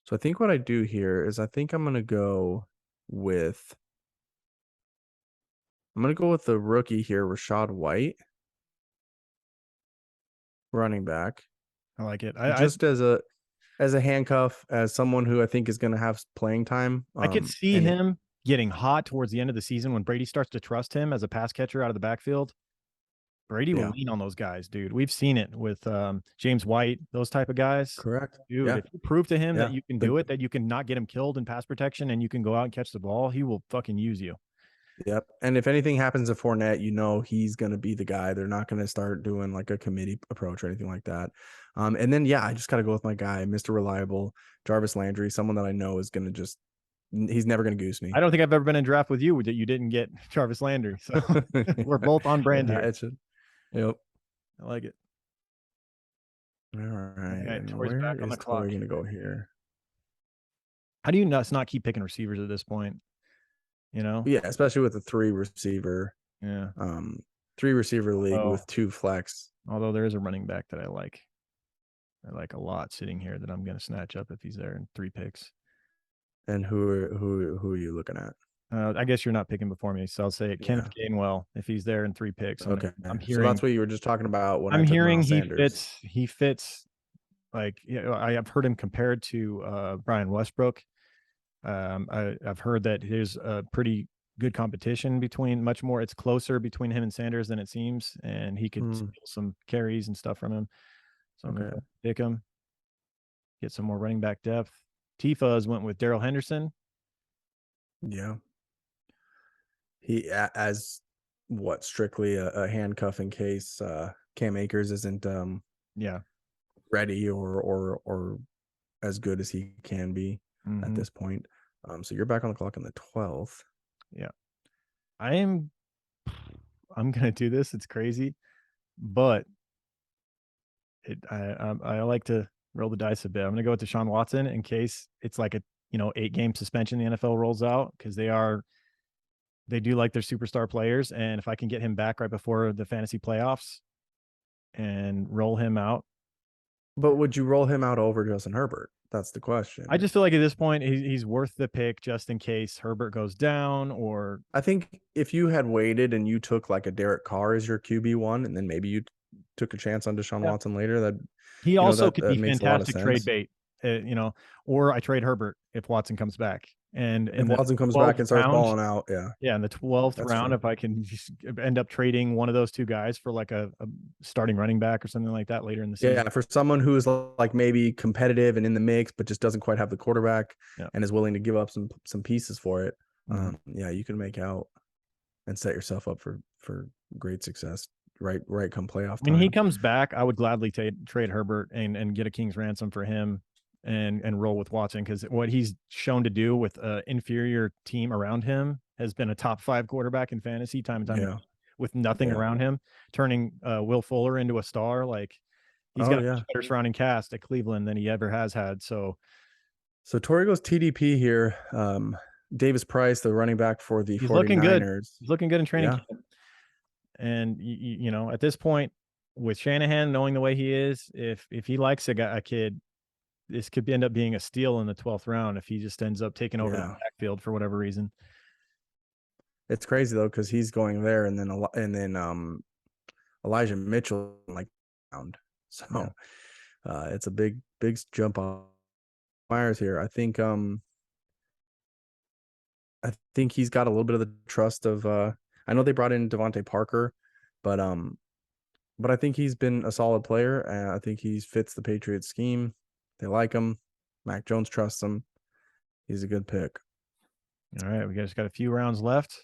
Speaker 2: So I think what I do here is I think with I'm gonna go with the rookie here, Rashad White, running back,
Speaker 1: I like it.
Speaker 2: just as a handcuff, as someone who I think is gonna have playing time.
Speaker 1: I could see
Speaker 2: And
Speaker 1: him getting hot towards the end of the season when Brady starts to trust him as a pass catcher out of the backfield. Brady will
Speaker 2: yeah,
Speaker 1: lean on those guys, dude. We've seen it with James White, those type of guys.
Speaker 2: correct.
Speaker 1: Dude,
Speaker 2: Yeah,
Speaker 1: if you prove to him that
Speaker 2: yeah.
Speaker 1: you can do it, that you can not get him killed in pass protection and you can go out and catch the ball, he will fucking use you.
Speaker 2: Yep. And if anything happens to Fournette, he's going to be the guy. They're not going to start doing like a committee approach or anything like that. And then, yeah, I just got to go with my guy, Mr. Reliable, Jarvis Landry, someone that I know is going to he's never going to goose me.
Speaker 1: I don't think I've ever been in draft with you that you didn't get Jarvis Landry. So we're both on brand
Speaker 2: Yeah,
Speaker 1: here.
Speaker 2: Yep.
Speaker 1: I like it.
Speaker 2: All right.
Speaker 1: Right,
Speaker 2: And
Speaker 1: Torrey's
Speaker 2: where
Speaker 1: back on the
Speaker 2: is
Speaker 1: clock.
Speaker 2: Torrey going to go here?
Speaker 1: How do you not keep picking receivers at this point? You know?
Speaker 2: Yeah, especially with a three receiver
Speaker 1: Yeah.
Speaker 2: league with 2 flex.
Speaker 1: Although there is a running back that I like a lot sitting here that I'm going to snatch up if he's there in 3 picks.
Speaker 2: And who are you looking at?
Speaker 1: I guess you're not picking before me, so I'll say Kenneth Gainwell if he's there in 3 picks.
Speaker 2: Okay.
Speaker 1: I'm
Speaker 2: So
Speaker 1: hearing
Speaker 2: that's what you were just talking about when I
Speaker 1: I'm
Speaker 2: took
Speaker 1: hearing
Speaker 2: Miles
Speaker 1: he
Speaker 2: Sanders.
Speaker 1: fits like I've heard him compared to Brian Westbrook. I've heard that there's a pretty good competition between much more. It's closer between him and Sanders than it seems, and he could steal some carries and stuff from him. So I'm going to pick him, get some more running back depth. T-Fuzz went with Darrell Henderson.
Speaker 2: Yeah. He as what strictly a handcuff in case Cam Akers isn't ready or as good as he can be at this point. So you're back on the clock on the 12th.
Speaker 1: Yeah. I'm gonna do this. It's crazy, but I like to roll the dice a bit. I'm gonna go with Deshaun Watson in case it's like a 8-game suspension the NFL rolls out because they do like their superstar players, and if I can get him back right before the fantasy playoffs and roll him out.
Speaker 2: But would you roll him out over Justin Herbert? That's the question.
Speaker 1: I just feel like at this point he's worth the pick just in case Herbert goes down. Or
Speaker 2: I think if you had waited and you took like a Derek Carr as your QB1 and then maybe you took a chance on Deshaun Watson later, that
Speaker 1: he also could be
Speaker 2: makes a lot of
Speaker 1: fantastic trade
Speaker 2: sense.
Speaker 1: bait, or I trade Herbert if Watson comes back. And
Speaker 2: if Watson comes back and starts balling out,
Speaker 1: in the 12th round,
Speaker 2: true.
Speaker 1: if I can just end up trading one of those 2 guys for like a starting running back or something like that later in the season.
Speaker 2: Yeah, for someone who is like maybe competitive and in the mix, but just doesn't quite have the quarterback and is willing to give up some pieces for it. Yeah, you can make out and set yourself up for great success right come playoff time.
Speaker 1: When he comes back, I would gladly trade Herbert and get a king's ransom for him and roll with Watson, because what he's shown to do with an inferior team around him has been a top 5 quarterback in fantasy time and time again, with nothing around him, turning Will Fuller into a star. Like he's got a much better surrounding cast at Cleveland than he ever has had. So
Speaker 2: Torrey goes TDP here. Davis Price, the running back for the 49ers.
Speaker 1: Looking good. He's looking good in training camp. And at this point, with Shanahan knowing the way he is, if he likes a kid, this could end up being a steal in the 12th round if he just ends up taking over the backfield for whatever reason.
Speaker 2: It's crazy though, because he's going there, and then Elijah Mitchell like round. So it's a big jump on Myers here. I think he's got a little bit of the trust of I know they brought in Devontae Parker, but I think he's been a solid player, and I think he fits the Patriots scheme. They like him. Mac Jones trusts him. He's a good pick.
Speaker 1: All right, we just got a few rounds left.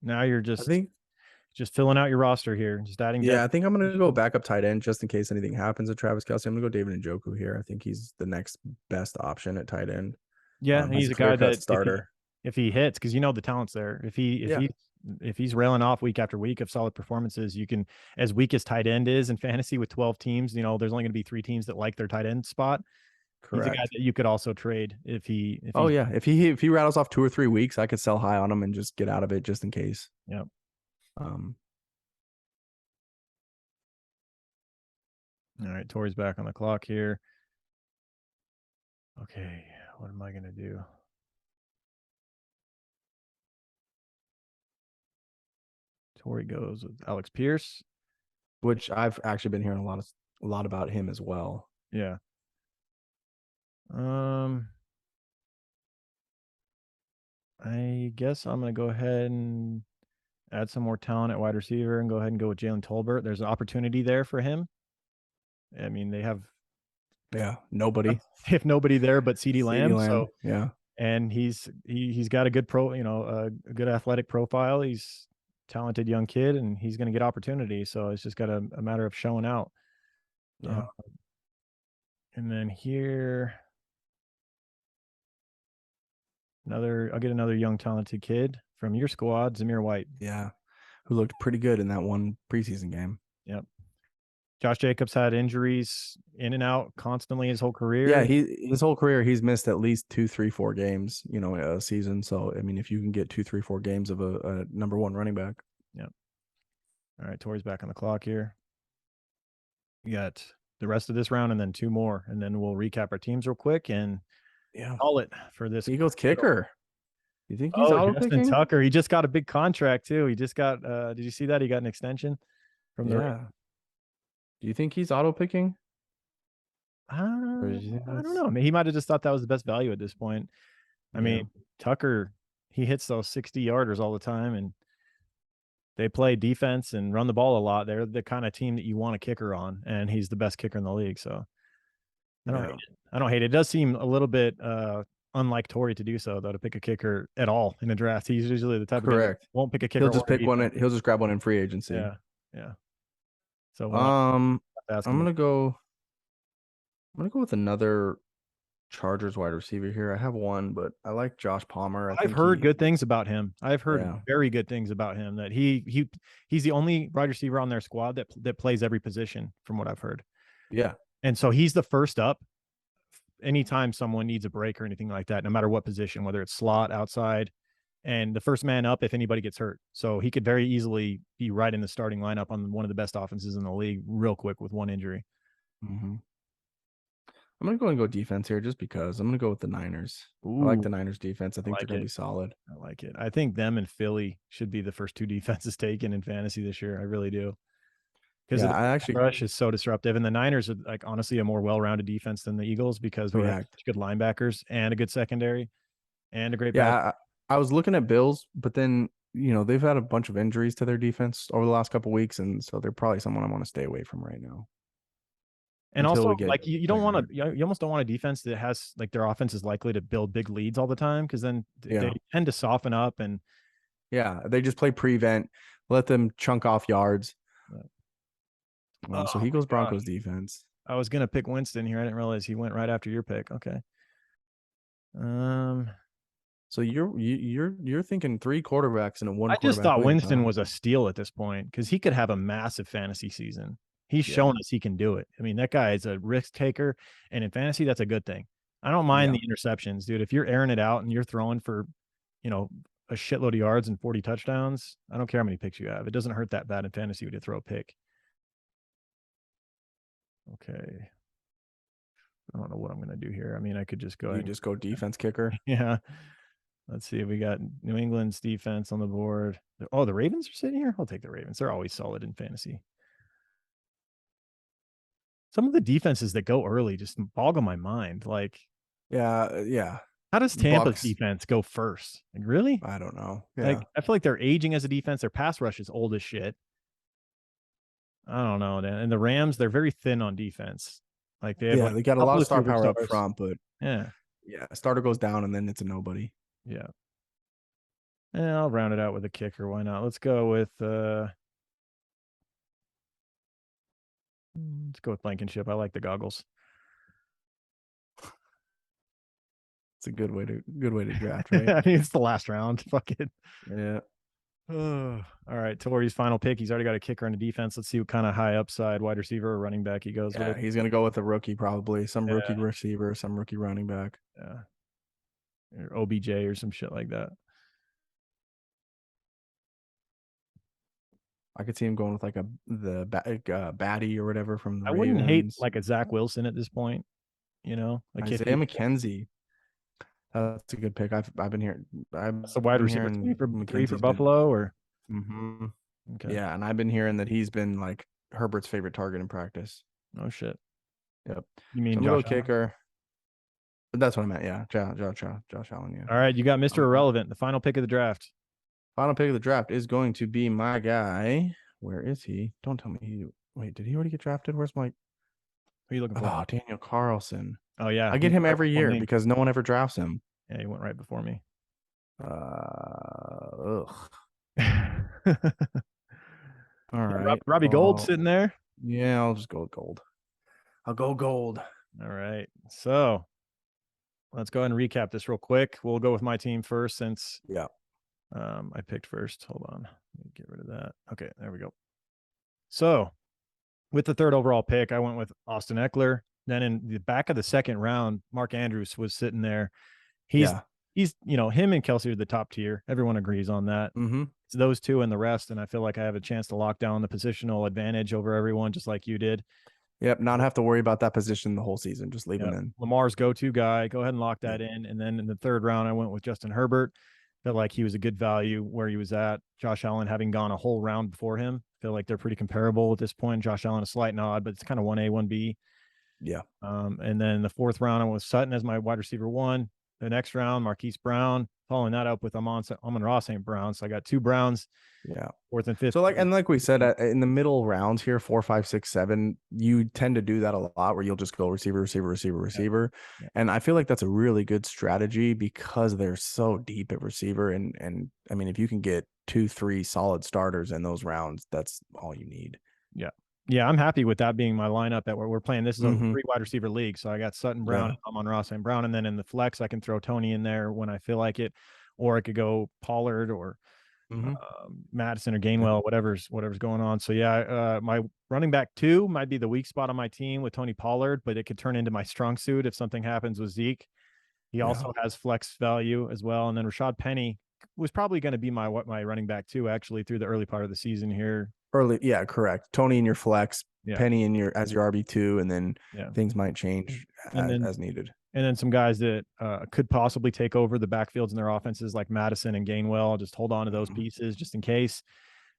Speaker 1: Now you're just filling out your roster here, just adding depth.
Speaker 2: I think I'm going to go backup tight end just in case anything happens to Travis Kelce. I'm going to go David Njoku here. I think he's the next best option at tight end.
Speaker 1: Yeah, he's a guy that
Speaker 2: starter.
Speaker 1: If he hits, because the talent's there. If he's railing off week after week of solid performances, you can, as weak as tight end is in fantasy with 12 teams, there's only going to be 3 teams that like their tight end spot. Correct. He's a guy that you could also trade if
Speaker 2: he rattles off 2 or 3 weeks, I could sell high on him and just get out of it just in case.
Speaker 1: Yep. All right, Torrey's back on the clock here. Okay, What am I gonna do? Torrey goes with Alex Pierce.
Speaker 2: which I've actually been hearing a lot about him as well.
Speaker 1: Yeah. I guess I'm gonna go ahead and add some more talent at wide receiver and go ahead and go with Jalen Tolbert. There's an opportunity there for him. I mean, they have
Speaker 2: Nobody.
Speaker 1: nobody there but CeeDee
Speaker 2: CeeDee
Speaker 1: Lamb.
Speaker 2: Lamb.
Speaker 1: So
Speaker 2: Yeah.
Speaker 1: and he's got a good a good athletic profile. He's talented young kid and he's going to get opportunity. So it's just got a matter of showing out.
Speaker 2: Yeah.
Speaker 1: And then here, I'll get another young talented kid from your squad, Zamir White.
Speaker 2: Yeah. Who looked pretty good in that one preseason game.
Speaker 1: Yep. Josh Jacobs had injuries in and out constantly his whole career.
Speaker 2: Yeah, his whole career he's missed at least 2, 3, 4 games, a season. So I mean, if you can get 2, 3, 4 games of a number one running back.
Speaker 1: Yep. All right, Torrey's back on the clock here. We got the rest of this round and then 2 more, and then we'll recap our teams real quick and call it for this.
Speaker 2: Eagles kicker. You think he's auto
Speaker 1: Justin
Speaker 2: picking?
Speaker 1: Tucker. He just got a big contract too. He just got did you see that? He got an extension from the
Speaker 2: Do you think he's auto picking?
Speaker 1: I don't know. I mean, he might have just thought that was the best value at this point. I mean, Tucker, he hits those 60-yarders all the time, and they play defense and run the ball a lot. They're the kind of team that you want a kicker on, and he's the best kicker in the league. So I don't hate it. I don't hate it. It does seem a little bit unlike Torrey to do so, though, to pick a kicker at all in a draft. He's usually the type of guy that won't pick a kicker.
Speaker 2: He'll just pick one. He'll just grab one in free agency.
Speaker 1: Yeah. So
Speaker 2: I'm gonna go with another Chargers wide receiver here. I have one, but I like Josh Palmer.
Speaker 1: I've heard good things about him. I've heard very good things about him. That he's the only wide receiver on their squad that plays every position, from what I've heard.
Speaker 2: Yeah,
Speaker 1: and so he's the first up anytime someone needs a break or anything like that, no matter what position, whether it's slot, outside, and the first man up if anybody gets hurt. So he could very easily be right in the starting lineup on one of the best offenses in the league real quick with one injury.
Speaker 2: Mm-hmm. I'm going to go and go defense here just because. I'm going to go with the Niners. I like the Niners defense. I think they're going to be solid.
Speaker 1: I like it. I think them and Philly should be the first 2 defenses taken in fantasy this year. I really do. Because the rush is so disruptive. And the Niners are like honestly a more well-rounded defense than the Eagles because they have good linebackers and a good secondary and a great back.
Speaker 2: I was looking at Bills, but then they've had a bunch of injuries to their defense over the last couple of weeks, and so they're probably someone I want to stay away from right now.
Speaker 1: And also, like you don't want to, you almost don't want a defense that has like their offense is likely to build big leads all the time because then they tend to soften up and
Speaker 2: they just play prevent, let them chunk off yards. So Eagles Broncos defense.
Speaker 1: I was gonna pick Winston here. I didn't realize he went right after your pick. Okay.
Speaker 2: So you're thinking 3 quarterbacks and a 1.
Speaker 1: I just thought Winston was a steal at this point because he could have a massive fantasy season. He's shown us he can do it. I mean, that guy is a risk taker, and in fantasy, that's a good thing. I don't mind the interceptions, dude. If you're airing it out and you're throwing for, a shitload of yards and 40 touchdowns, I don't care how many picks you have. It doesn't hurt that bad in fantasy to throw a pick. Okay. I don't know what I'm going to do here. I mean, I could just go.
Speaker 2: You just go defense kicker.
Speaker 1: Yeah. Let's see. We got New England's defense on the board. Oh, the Ravens are sitting here. I'll take the Ravens. They're always solid in fantasy. Some of the defenses that go early just boggle my mind. Like,
Speaker 2: yeah.
Speaker 1: How does Tampa's defense go first? Like, really?
Speaker 2: I don't know.
Speaker 1: Like, I feel like they're aging as a defense. Their pass rush is old as shit. I don't know. And the Rams, they're very thin on defense. Like they have
Speaker 2: they got a lot of star power up front, but starter goes down and then it's a nobody.
Speaker 1: Yeah. And I'll round it out with a kicker. Why not? Let's go with Blankenship. I like the goggles.
Speaker 2: It's a good way to draft, right?
Speaker 1: I mean, it's the last round. Fuck it.
Speaker 2: Yeah.
Speaker 1: All right. Torrey's final pick. He's already got a kicker on the defense. Let's see what kind of high upside wide receiver or running back he goes with.
Speaker 2: He's going to go with a rookie, probably. Some rookie receiver, some rookie running back.
Speaker 1: Yeah. Or OBJ or some shit like that.
Speaker 2: I could see him going with like the Batty or whatever from the Ravens.
Speaker 1: Wouldn't hate like a Zach Wilson at this point. Like
Speaker 2: Isaiah McKenzie. That's a good pick. I've been hearing. I've
Speaker 1: That's the wide
Speaker 2: been
Speaker 1: receiver
Speaker 2: hearing
Speaker 1: three for
Speaker 2: McKenzie's been.
Speaker 1: Buffalo, or
Speaker 2: Mm-hmm.
Speaker 1: okay.
Speaker 2: Yeah, and I've been hearing that he's been like Herbert's favorite target in practice.
Speaker 1: Oh shit.
Speaker 2: Yep.
Speaker 1: You mean
Speaker 2: So
Speaker 1: Josh
Speaker 2: middle
Speaker 1: Allen?
Speaker 2: kicker. That's what I meant. Yeah, Josh Allen. Yeah.
Speaker 1: All right, you got Mr.
Speaker 2: Um,
Speaker 1: Irrelevant, the final pick of the draft.
Speaker 2: Final pick of the draft is going to be my guy. Where is he? Don't tell me he. Wait, did he already get drafted? Where's my?
Speaker 1: Who are you looking for?
Speaker 2: Oh, Daniel Carlson.
Speaker 1: Oh yeah,
Speaker 2: I
Speaker 1: he
Speaker 2: get
Speaker 1: went
Speaker 2: him
Speaker 1: right
Speaker 2: every
Speaker 1: before
Speaker 2: year
Speaker 1: me.
Speaker 2: because no one ever drafts him.
Speaker 1: Yeah, he went right before me.
Speaker 2: Ugh.
Speaker 1: Yeah,
Speaker 2: All right.
Speaker 1: Robbie Gold
Speaker 2: Well,
Speaker 1: sitting there.
Speaker 2: yeah, I'll just go with gold. I'll go gold.
Speaker 1: All right, so let's go ahead and recap this real quick. We'll go with my team first since
Speaker 2: Yeah.
Speaker 1: I picked first. Hold on, let me get rid of that. Okay, there we go. So with the third overall pick, I went with Austin Eckler. Then in the back of the second round, Mark Andrews was sitting there. He's
Speaker 2: Yeah.
Speaker 1: he's him and Kelsey are the top tier. Everyone agrees on that.
Speaker 2: Mm-hmm.
Speaker 1: It's those two and the rest, and I feel like I have a chance to lock down the positional advantage over everyone, just like you did.
Speaker 2: Yep. Not have to worry about that position the whole season. Just leave him in.
Speaker 1: Lamar's go-to guy. Go ahead and lock that
Speaker 2: Yep.
Speaker 1: in. And then in the third round, I went with Justin Herbert. Felt like he was a good value where he was at. Josh Allen having gone a whole round before him. Feel like they're pretty comparable at this point. Josh Allen a slight nod, but it's kind of 1A, 1B.
Speaker 2: Yeah.
Speaker 1: And then the fourth round, I was Sutton as my wide receiver one. The next round, Marquise Brown. Following that up with Amon-Ra St. Brown. So I got two Browns.
Speaker 2: Yeah.
Speaker 1: Fourth and fifth.
Speaker 2: So like we said, in the middle rounds here, 4, 5, 6, 7, you tend to do that a lot where you'll just go receiver.
Speaker 1: Yeah.
Speaker 2: And I feel like that's a really good strategy because they're so deep at receiver. And I mean, if you can get 2, 3 solid starters in those rounds, that's all you need.
Speaker 1: Yeah. Yeah, I'm happy with that being my lineup that we're playing. This is a 3 wide receiver league. So I got Sutton, Brown, and Amon-Ra St. Brown. And then in the flex, I can throw Tony in there when I feel like it, or I could go Pollard or Madison or Gainwell, whatever's going on. So yeah, my running back 2 might be the weak spot on my team with Tony Pollard, but it could turn into my strong suit if something happens with Zeke. He also has flex value as well. And then Rashad Penny was probably going to be my running back 2 actually through the early part of the season here.
Speaker 2: Yeah, correct. Tony in your flex, Penny in your as your RB2, and then things might change as needed.
Speaker 1: And then some guys that could possibly take over the backfields in their offenses, like Madison and Gainwell. Just hold on to those pieces just in case,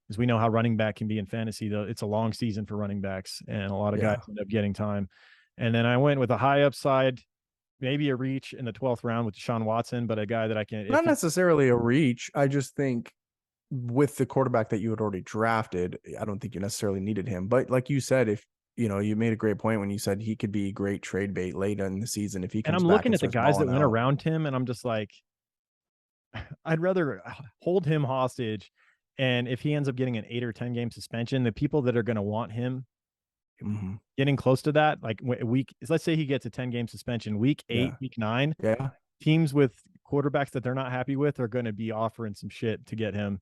Speaker 1: because we know how running back can be in fantasy. Though it's a long season for running backs, and a lot of guys end up getting time. And then I went with a high upside, maybe a reach in the 12th round with Deshaun Watson, but a guy that I can
Speaker 2: not necessarily a reach. I just think with the quarterback that you had already drafted, I don't think you necessarily needed him. But like you said, if you made a great point when you said he could be great trade bait late in the season if he comes
Speaker 1: and I'm
Speaker 2: back
Speaker 1: looking
Speaker 2: and
Speaker 1: at the
Speaker 2: starts
Speaker 1: guys that
Speaker 2: balling
Speaker 1: went
Speaker 2: out.
Speaker 1: around him, and I'm just like, I'd rather hold him hostage. And if he ends up getting an 8 or 10 game suspension, the people that are going to want him getting close to that, like let's say he gets a 10 game suspension, week 8, week 9, teams with quarterbacks that they're not happy with are going to be offering some shit to get him.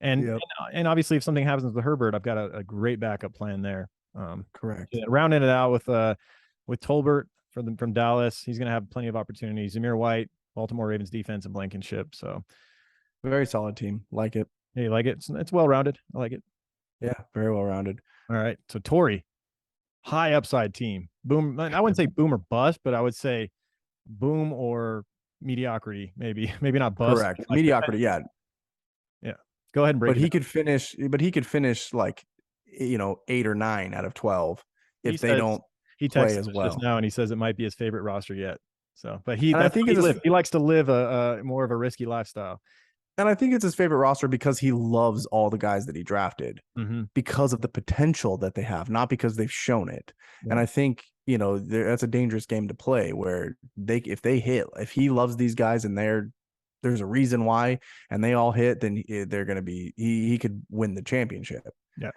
Speaker 1: And obviously, if something happens with Herbert, I've got a great backup plan there.
Speaker 2: Correct.
Speaker 1: Rounding it out with Tolbert from Dallas, he's going to have plenty of opportunities. Zamir White, Baltimore Ravens defense, and Blankenship. So
Speaker 2: very solid team. Like it.
Speaker 1: Hey, you like it? It's well rounded. I like it.
Speaker 2: Yeah, very well rounded.
Speaker 1: All right. So Torrey, high upside team. Boom. I wouldn't say boom or bust, but I would say boom or mediocrity. Maybe not bust.
Speaker 2: Correct. Like mediocrity. Yeah.
Speaker 1: Go ahead and break.
Speaker 2: But he could finish like 8 or 9 out of 12 if they don't play as well.
Speaker 1: Just now, and he says it might be his favorite roster yet. So, but he likes to live a more of a risky lifestyle.
Speaker 2: And I think it's his favorite roster because he loves all the guys that he drafted because of the potential that they have, not because they've shown it. Yeah. And I think, that's a dangerous game to play where if he loves these guys and there's a reason why, and they all hit, then they're going to be, he could win the championship.
Speaker 1: Yeah.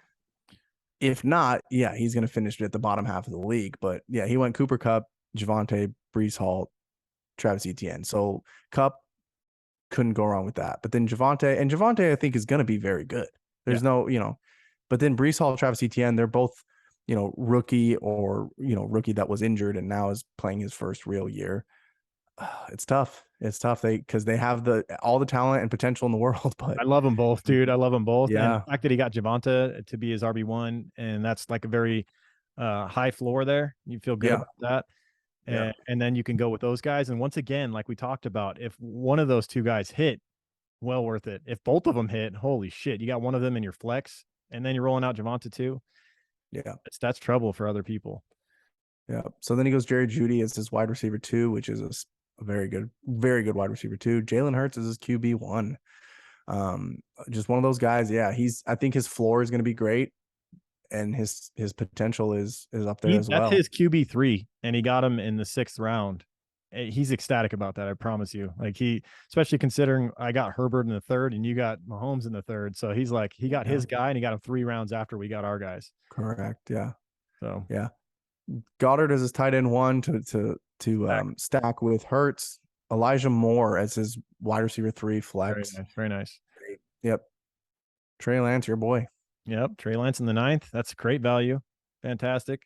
Speaker 2: If not, he's going to finish at the bottom half of the league. But he went Cooper Kupp, Javonte, Breece Hall, Travis Etienne. So Kupp, couldn't go wrong with that. But then Javonte, I think, is going to be very good. There's no, but then Breece Hall, Travis Etienne, they're both, rookie or, rookie that was injured and now is playing his first real year. It's tough. Because they have all the talent and potential in the world. But
Speaker 1: I love them both, dude. I love them both.
Speaker 2: Yeah.
Speaker 1: And the fact that he got Javonte to be his RB1, and that's like a very high floor there. You feel good about that.
Speaker 2: Yeah.
Speaker 1: And then you can go with those guys. And once again, like we talked about, if one of those two guys hit, well worth it. If both of them hit, holy shit, you got one of them in your flex, and then you're rolling out Javonte too.
Speaker 2: Yeah.
Speaker 1: That's trouble for other people.
Speaker 2: Yeah. So then he goes Jerry Jeudy as his wide receiver 2, which is a very good wide receiver 2. Jalen Hurts is his QB1. Just one of those guys. Yeah, I think his floor is going to be great, and his potential is up there as
Speaker 1: That's
Speaker 2: well.
Speaker 1: his QB3, and he got him in the 6th round. He's ecstatic about that. I promise you. Like especially considering I got Herbert in the 3rd and you got Mahomes in the 3rd. So he's like, he got his guy and he got him 3 rounds after we got our guys.
Speaker 2: Correct. Yeah.
Speaker 1: So
Speaker 2: yeah, Goddard as his tight end 1 to stack with Hurts. Elijah Moore as his wide receiver 3 flex.
Speaker 1: Very nice. Very nice.
Speaker 2: Yep. Trey Lance, your boy.
Speaker 1: Yep. Trey Lance in the 9th. That's great value. Fantastic.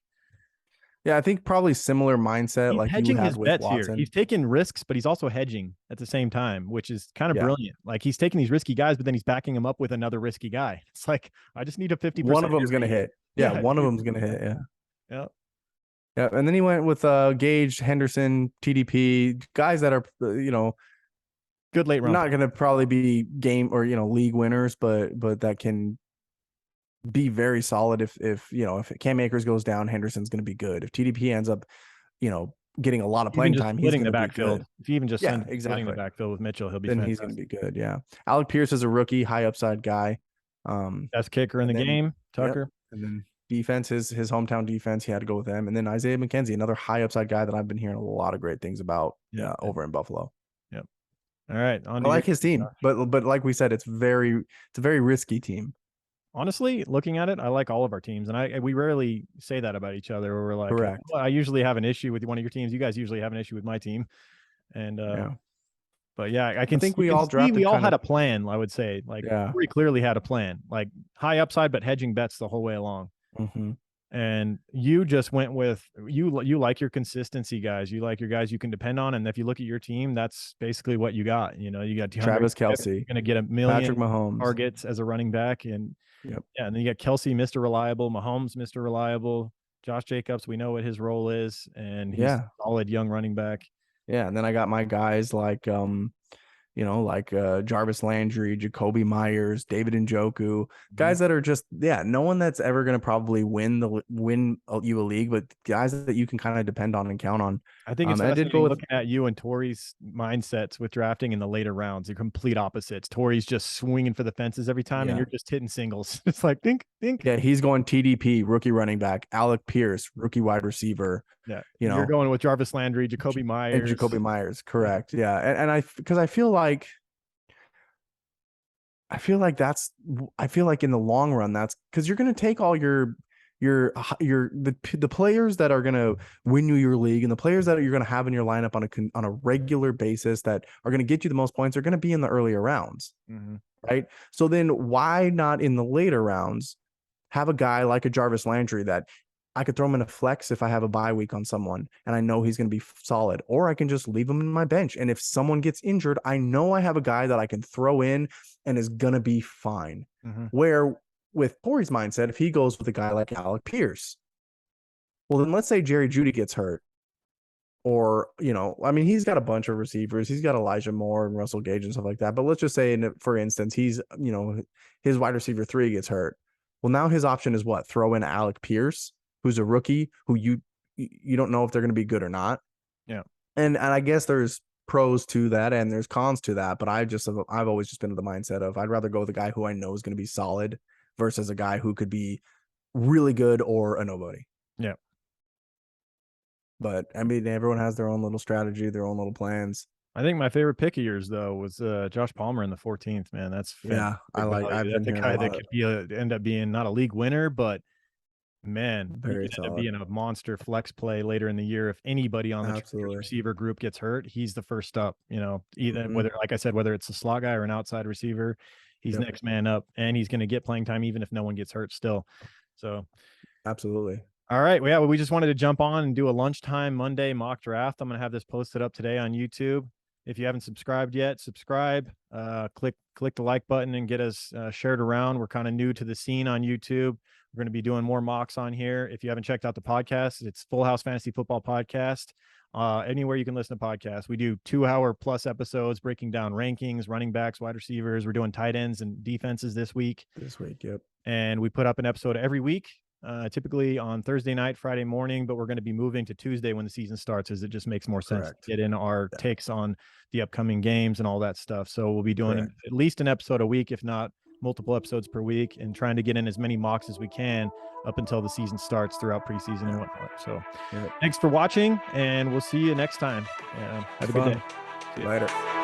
Speaker 2: Yeah, I think probably similar mindset
Speaker 1: He's
Speaker 2: like you
Speaker 1: hedging
Speaker 2: had
Speaker 1: his
Speaker 2: with
Speaker 1: bets
Speaker 2: Watson.
Speaker 1: here. He's taking risks, but he's also hedging at the same time, which is kind of brilliant. Like he's taking these risky guys, but then he's backing them up with another risky guy. It's like, I just need a 50%.
Speaker 2: One of them's going to hit. Yeah, one of them's going to hit. Yeah.
Speaker 1: Yeah.
Speaker 2: Yeah. And then he went with Gage, Henderson, TDP, guys that are,
Speaker 1: good late round.
Speaker 2: Not going to probably be game or, league winners, but that can be very solid if Cam Akers goes down, Henderson's going to be good. If TDP ends up, getting a lot of playing time, he's going to be good.
Speaker 1: If you even just
Speaker 2: splitting
Speaker 1: the backfield with Mitchell, he'll be
Speaker 2: then
Speaker 1: fantastic.
Speaker 2: He's going to be good. Yeah. Alec Pierce is a rookie, high upside guy.
Speaker 1: Best kicker in the game, Tucker.
Speaker 2: Yep. And then defense, his hometown defense, he had to go with them. And then Isaiah McKenzie, another high upside guy that I've been hearing a lot of great things about over in Buffalo.
Speaker 1: Yep. All right.
Speaker 2: I like his team, but like we said, it's a very risky team.
Speaker 1: Honestly, looking at it, I like all of our teams, and we rarely say that about each other. Where we're like,
Speaker 2: correct.
Speaker 1: Well, I usually have an issue with one of your teams. You guys usually have an issue with my team, and but yeah, I think we all had a plan. I would say, like, we clearly had a plan, like high upside but hedging bets the whole way along.
Speaker 2: Mm-hmm.
Speaker 1: And you just went with you like your consistency guys. You like your guys you can depend on. And if you look at your team, that's basically what you got. You got
Speaker 2: Travis Kelce,
Speaker 1: you're going to get 1 million
Speaker 2: Patrick Mahomes
Speaker 1: targets as a running back. And and then you got Kelce, Mr. Reliable, Mahomes, Mr. Reliable, Josh Jacobs. We know what his role is, and he's a solid young running back.
Speaker 2: Yeah. And then I got my guys like Jarvis Landry, Jacoby Myers, David Njoku, guys that are just, no one that's ever going to probably win you a league, but guys that you can kind of depend on and count on.
Speaker 1: I think it's looking at you and Tori's mindsets with drafting in the later rounds. They're complete opposites. Tori's just swinging for the fences every time, and you're just hitting singles. It's like, think.
Speaker 2: Yeah, he's going TDP, rookie running back, Alec Pierce, rookie wide receiver.
Speaker 1: Yeah, you're going with Jarvis Landry, Jacoby Myers.
Speaker 2: Correct. Yeah, and I feel like in the long run, that's because you're going to take all the players that are going to win you your league and the players that you're going to have in your lineup on a regular basis that are going to get you the most points are going to be in the earlier rounds, right? So then why not in the later rounds have a guy like a Jarvis Landry that I could throw him in a flex if I have a bye week on someone and I know he's going to be solid, or I can just leave him in my bench. And if someone gets injured, I know I have a guy that I can throw in and is going to be fine. Where with Tori's mindset, if he goes with a guy like Alec Pierce, well, then let's say Jerry Jeudy gets hurt, or, he's got a bunch of receivers. He's got Elijah Moore and Russell Gage and stuff like that. But let's just say, for instance, he's, his wide receiver 3 gets hurt. Well, now his option is what? Throw in Alec Pierce, who's a rookie, who you don't know if they're going to be good or not.
Speaker 1: Yeah.
Speaker 2: And I guess there's pros to that and there's cons to that, but I've always just been of the mindset of I'd rather go with a guy who I know is going to be solid versus a guy who could be really good or a nobody.
Speaker 1: Yeah.
Speaker 2: But everyone has their own little strategy, their own little plans.
Speaker 1: I think my favorite pick of yours though was Josh Palmer in the 14th, man. That's
Speaker 2: fantastic.
Speaker 1: That's a guy that could end up being not a league winner, but man,
Speaker 2: very
Speaker 1: he could end up being a monster flex play later in the year. If anybody on the receiver group gets hurt, he's the first up. Either whether, like I said, whether it's a slot guy or an outside receiver, he's next man up, and he's going to get playing time even if no one gets hurt still. So,
Speaker 2: absolutely.
Speaker 1: All right. Well, we just wanted to jump on and do a lunchtime Monday mock draft. I'm going to have this posted up today on YouTube. If you haven't subscribed yet, subscribe. Click the like button and get us shared around. We're kind of new to the scene on YouTube. We're going to be doing more mocks on here. If you haven't checked out the podcast, it's Full House Fantasy Football Podcast. Anywhere you can listen to podcasts. We do 2-hour plus episodes breaking down rankings, running backs, wide receivers. We're doing tight ends and defenses this week.
Speaker 2: Yep.
Speaker 1: And we put up an episode every week, typically on Thursday night, Friday morning, but we're going to be moving to Tuesday when the season starts, as it just makes more sense to get in our takes on the upcoming games and all that stuff. So we'll be doing at least an episode a week, if not multiple episodes per week, and trying to get in as many mocks as we can up until the season starts throughout preseason and whatnot. So thanks for watching, and we'll see you next time. Have a good day.
Speaker 2: Later.